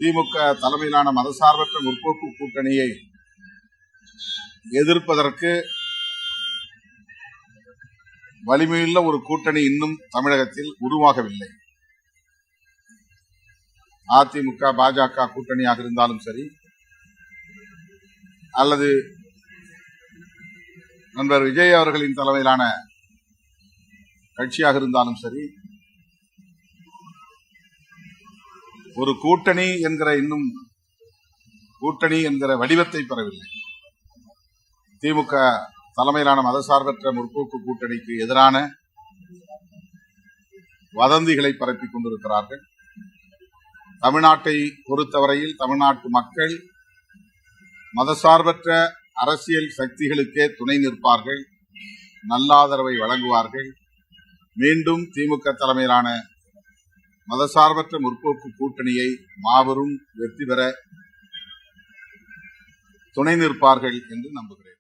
திமுக தலைமையிலான மதசார்பற்ற முற்போக்கு கூட்டணியை எதிர்ப்பதற்கு வலிமையுள்ள ஒரு கூட்டணி இன்னும் தமிழகத்தில் உருவாகவில்லை. அதிமுக பாஜக கூட்டணியாக இருந்தாலும் சரி, அல்லது நண்பர் விஜய் அவர்களின் தலைமையிலான கட்சியாக இருந்தாலும் சரி, ஒரு கூட்டணி என்கிற வடிவத்தை பெறவில்லை. திமுக தலைமையிலான மதசார்பற்ற முற்போக்கு கூட்டணிக்கு எதிரான வதந்திகளை பரப்பிக் கொண்டிருக்கிறார்கள். தமிழ்நாட்டை பொறுத்தவரையில் தமிழ்நாட்டு மக்கள் மதசார்பற்ற அரசியல் சக்திகளுக்கே துணை நிற்பார்கள், நல்லாதரவை வழங்குவார்கள். மீண்டும் திமுக தலைமையிலான மதசார்பற்ற முற்போக்கு கூட்டணியை மாபெரும் வெற்றி பெற துணை நிற்பார்கள் என்று நம்புகிறேன்.